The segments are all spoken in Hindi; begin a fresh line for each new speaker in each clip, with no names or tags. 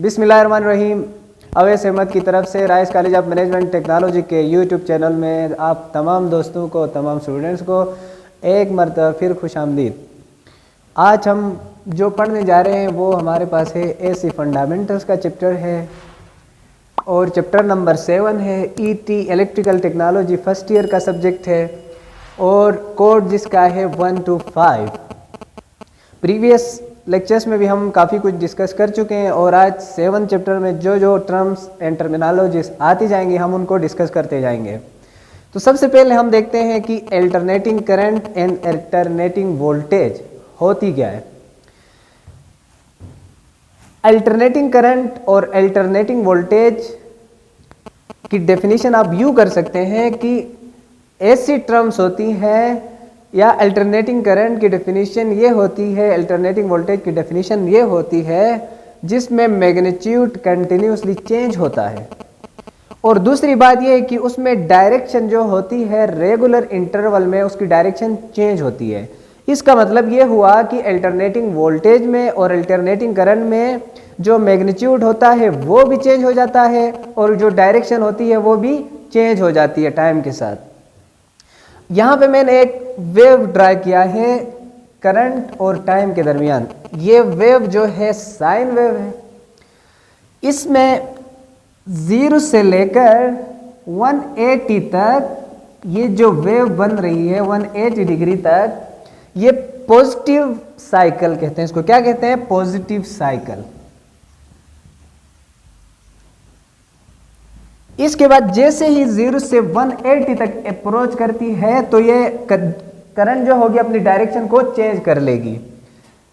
बिस्मिल्लाहिर्रहमानिर्रहीम। अवैस अहमद की तरफ से rice college of management technology के यूट्यूब चैनल में आप तमाम दोस्तों को, तमाम स्टूडेंट्स को एक मरतबा फिर खुशामदीद। आज हम जो पढ़ने जा रहे हैं वो हमारे पास है एसी फंडामेंटल्स का चैप्टर है और चैप्टर नंबर 7 है। ET electrical technology first year का सब्जेक्ट है और कोड जिसका है 1 to 5। प्रीवियस लेक्चर्स में भी हम काफ़ी कुछ डिस्कस कर चुके हैं और आज 7 चैप्टर में जो जो टर्म्स एंड टर्मिनोलॉजीज आती जाएंगी हम उनको डिस्कस करते जाएंगे। तो सबसे पहले हम देखते हैं कि alternating current and alternating voltage होती क्या है। अल्टरनेटिंग करंट और अल्टरनेटिंग वोल्टेज की डेफिनेशन आप यूँ कर सकते हैं कि ऐसी टर्म्स होती हैं, या अल्टरनेटिंग करंट की डेफिनेशन ये होती है, अल्टरनेटिंग वोल्टेज की डेफिनेशन ये होती है जिसमें मैग्नीट्यूड कंटिन्यूसली चेंज होता है। और दूसरी बात ये है कि उसमें डायरेक्शन जो होती है रेगुलर इंटरवल में उसकी डायरेक्शन चेंज होती है। इसका मतलब ये हुआ कि अल्टरनेटिंग वोल्टेज में और अल्टरनेटिंग करंट में जो मैग्नीट्यूड होता है वो भी चेंज हो जाता है और जो डायरेक्शन होती है वो भी चेंज हो जाती है टाइम के साथ। यहाँ पे मैंने एक वेव ड्रा किया है करंट और टाइम के दरमियान। ये वेव जो है साइन वेव है। इसमें 0 से लेकर 180 तक ये जो वेव बन रही है 180 डिग्री तक, ये पॉजिटिव साइकिल कहते हैं। इसको क्या कहते हैं? Positive cycle. इसके बाद जैसे ही 0 से 180 तक अप्रोच करती है तो ये करंट जो होगी अपनी डायरेक्शन को चेंज कर लेगी।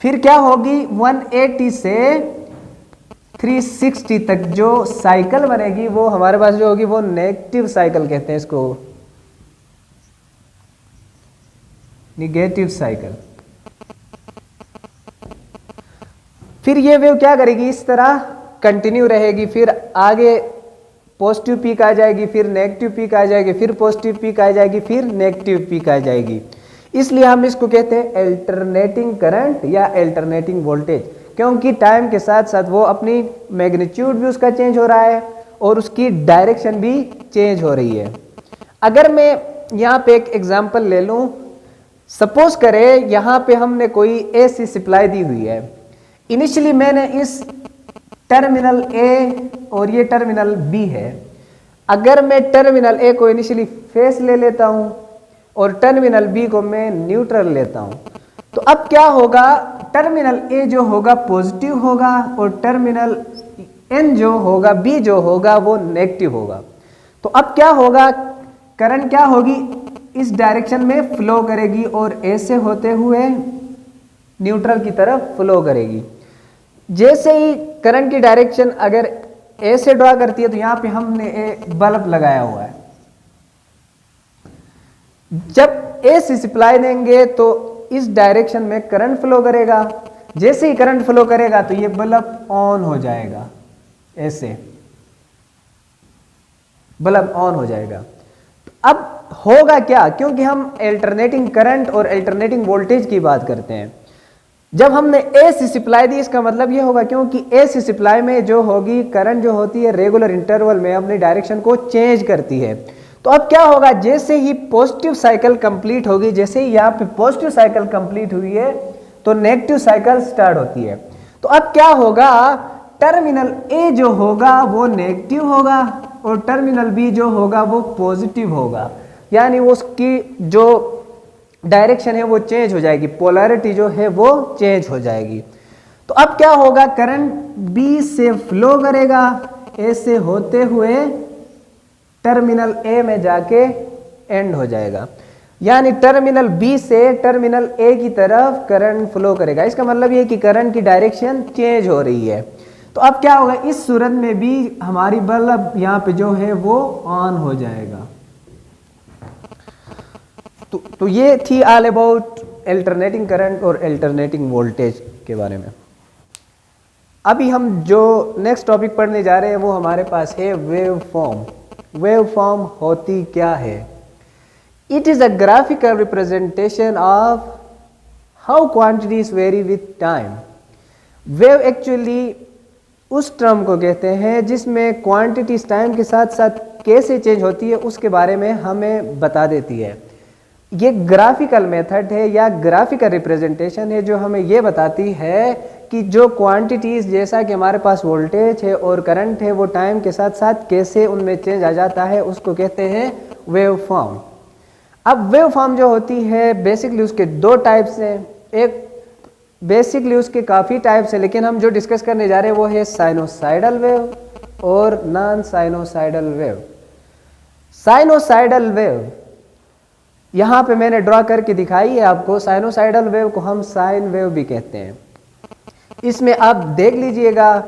फिर क्या होगी? 180 से 360 तक जो साइकिल बनेगी वो हमारे पास जो होगी वो नेगेटिव साइकिल कहते हैं इसको, नेगेटिव साइकिल। फिर ये वेव क्या करेगी? इस तरह कंटिन्यू रहेगी। फिर आगे पॉजिटिव पीक आ जाएगी, फिर नेगेटिव पीक आ जाएगी, फिर पॉजिटिव पीक आ जाएगी, फिर नेगेटिव पीक आ जाएगी। इसलिए हम इसको कहते हैं अल्टरनेटिंग करंट या अल्टरनेटिंग वोल्टेज, क्योंकि टाइम के साथ साथ वो अपनी मैग्नीट्यूड भी उसका चेंज हो रहा है और उसकी डायरेक्शन भी चेंज हो रही है। अगर मैं यहाँ पे एक एग्जांपल ले लूँ, सपोज करें यहाँ पे हमने कोई एसी सप्लाई दी हुई है। इनिशियली मैंने इस टर्मिनल ए और ये टर्मिनल बी है। अगर मैं टर्मिनल ए को इनिशियली फेस ले लेता हूं और टर्मिनल बी को मैं न्यूट्रल लेता हूं, तो अब क्या होगा? टर्मिनल ए जो होगा पॉजिटिव होगा और टर्मिनल एन जो होगा, बी जो होगा वो नेगेटिव होगा। तो अब क्या होगा? करंट क्या होगी? इस डायरेक्शन में फ्लो करेगी और ए से होते हुए न्यूट्रल की तरफ फ्लो करेगी। जैसे ही करंट की डायरेक्शन अगर ए से ड्रॉ करती है तो यहां पे हमने एक बल्ब लगाया हुआ है। जब ए से सप्लाई देंगे तो इस डायरेक्शन में करंट फ्लो करेगा। जैसे ही करंट फ्लो करेगा तो ये बल्ब ऑन हो जाएगा, ऐसे बल्ब ऑन हो जाएगा। तो अब होगा क्या? क्योंकि हम अल्टरनेटिंग करंट और अल्टरनेटिंग वोल्टेज की बात करते हैं। जब हमने एसी सप्लाई दी इसका मतलब ये होगा, क्योंकि एसी सप्लाई में जो होगी करंट जो होती है रेगुलर इंटरवल में अपनी डायरेक्शन को चेंज करती है। तो अब क्या होगा? जैसे ही पॉजिटिव साइकिल कंप्लीट होगी, जैसे ही यहाँ पे पॉजिटिव साइकिल कंप्लीट हुई है तो नेगेटिव साइकिल स्टार्ट होती है। तो अब क्या होगा? टर्मिनल ए जो होगा वो नेगेटिव होगा और टर्मिनल बी जो होगा वो पॉजिटिव होगा, यानी वो उसकी जो डायरेक्शन है वो चेंज हो जाएगी, पोलैरिटी जो है वो चेंज हो जाएगी। तो अब क्या होगा? करंट बी से फ्लो करेगा ए से होते हुए टर्मिनल ए में जाके एंड हो जाएगा, यानी टर्मिनल बी से टर्मिनल ए की तरफ करंट फ्लो करेगा। इसका मतलब ये कि करंट की डायरेक्शन चेंज हो रही है। तो अब क्या होगा? इस सूरत में भी हमारी बल्ब यहाँ पे जो है वो ऑन हो जाएगा। तो ये थी ऑल अबाउट अल्टरनेटिंग करंट और अल्टरनेटिंग वोल्टेज के बारे में। अभी हम जो नेक्स्ट टॉपिक पढ़ने जा रहे हैं वो हमारे पास है वेव फॉर्म। वेव फॉर्म होती क्या है? It is a graphical representation of how quantities very with time. Wave actually उस टर्म को कहते हैं जिसमें क्वांटिटीज टाइम के साथ साथ कैसे चेंज होती है उसके बारे में हमें बता देती है। ये ग्राफिकल मेथड है या ग्राफिकल रिप्रेजेंटेशन है जो हमें ये बताती है कि जो क्वांटिटीज़ जैसा कि हमारे पास वोल्टेज है और करंट है वो टाइम के साथ साथ कैसे उनमें चेंज आ जाता है, उसको कहते हैं वेव फॉर्म। अब वेव फॉर्म जो होती है बेसिकली उसके दो टाइप्स हैं। एक बेसिकली उसके काफ़ी टाइप्स हैं, लेकिन हम जो डिस्कस करने जा रहे हैं वो है साइनोसाइडल वेव और non sinusoidal wave. Sinusoidal wave यहाँ पे मैंने ड्रॉ करके दिखाई है आपको। साइनोसाइडल वेव को हम साइन वेव भी कहते हैं। इसमें आप देख लीजिएगा,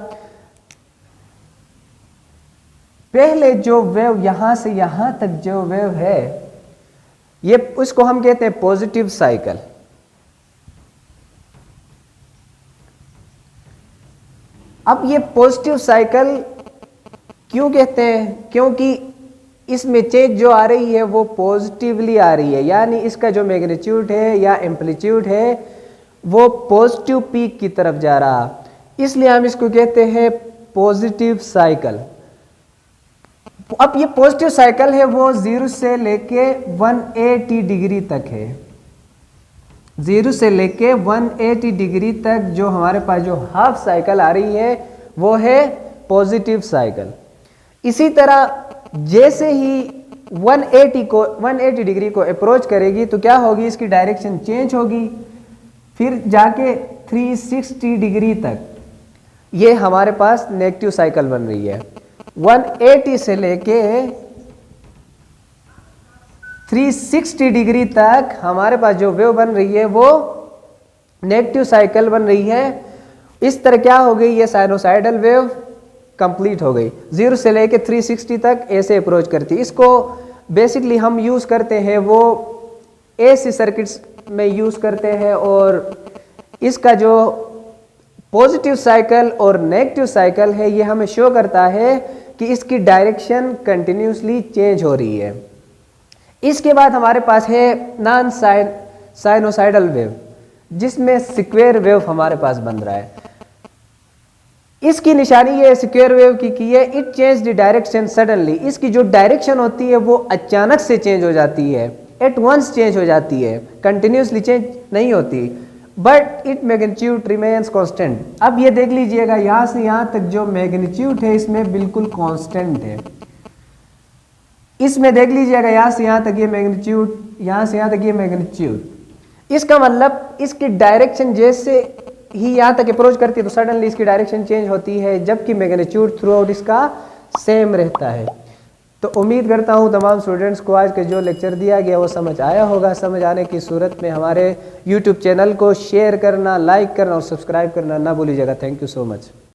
पहले जो वेव यहां से यहां तक जो वेव है ये उसको हम कहते हैं पॉजिटिव साइकिल। अब ये पॉजिटिव साइकिल क्यों कहते हैं? क्योंकि इसमें चेंज जो आ रही है वो पॉजिटिवली आ रही है, यानी इसका जो मैग्नीट्यूड है या एम्पलीट्यूड है वो पॉजिटिव पीक की तरफ जा रहा, इसलिए हम इसको कहते हैं पॉजिटिव साइकिल। अब ये पॉजिटिव साइकिल है वो 0 से लेके 180 डिग्री तक है। 0 से लेके 180 डिग्री तक जो हमारे पास जो हाफ साइकिल आ रही है वो है पॉजिटिव साइकिल। इसी तरह जैसे ही 180 डिग्री को अप्रोच करेगी तो क्या होगी, इसकी डायरेक्शन चेंज होगी, फिर जाके 360 डिग्री तक ये हमारे पास नेगेटिव साइकिल बन रही है। 180 से लेके 360 डिग्री तक हमारे पास जो वेव बन रही है वो नेगेटिव साइकिल बन रही है। इस तरह क्या हो गई, ये साइनोसाइडल वेव कंप्लीट हो गई। 0 से लेके 360 तक ऐसे अप्रोच करती। इसको बेसिकली हम यूज़ करते हैं वो एसी सर्किट्स में यूज़ करते हैं, और इसका जो पॉजिटिव साइकिल और नेगेटिव साइकिल है ये हमें शो करता है कि इसकी डायरेक्शन कंटिन्यूसली चेंज हो रही है। इसके बाद हमारे पास है नॉन साइनोसाइडल वेव, जिसमें स्क्वायर वेव हमारे पास बन रहा है। इसकी निशानी ये स्क्वायर वेव की है, it change the direction suddenly. इसकी जो डायरेक्शन होती है वो अचानक से चेंज हो जाती है, एट वंस चेंज हो जाती है, कंटिन्यूसली चेंज नहीं होती, but it magnitude remains constant. अब ये देख लीजिएगा, यहाँ से यहाँ तक जो मैग्नीट्यूड है इसमें बिल्कुल कांस्टेंट है। इसमें देख लीजिएगा यहाँ से यहाँ तक ये मैग्नीट्यूड, यहाँ से यहाँ तक ये मैग्नीट्यूड। इसका मतलब इसकी डायरेक्शन जैसे ही यहाँ तक अप्रोच करती है तो सडनली इसकी डायरेक्शन चेंज होती है, जबकि मैग्नीट्यूड थ्रू आउट इसका सेम रहता है। तो उम्मीद करता हूँ तमाम स्टूडेंट्स को आज का जो लेक्चर दिया गया वो समझ आया होगा। समझ आने की सूरत में हमारे YouTube चैनल को शेयर करना, लाइक करना और सब्सक्राइब करना ना भूलिएगा। Thank you so much.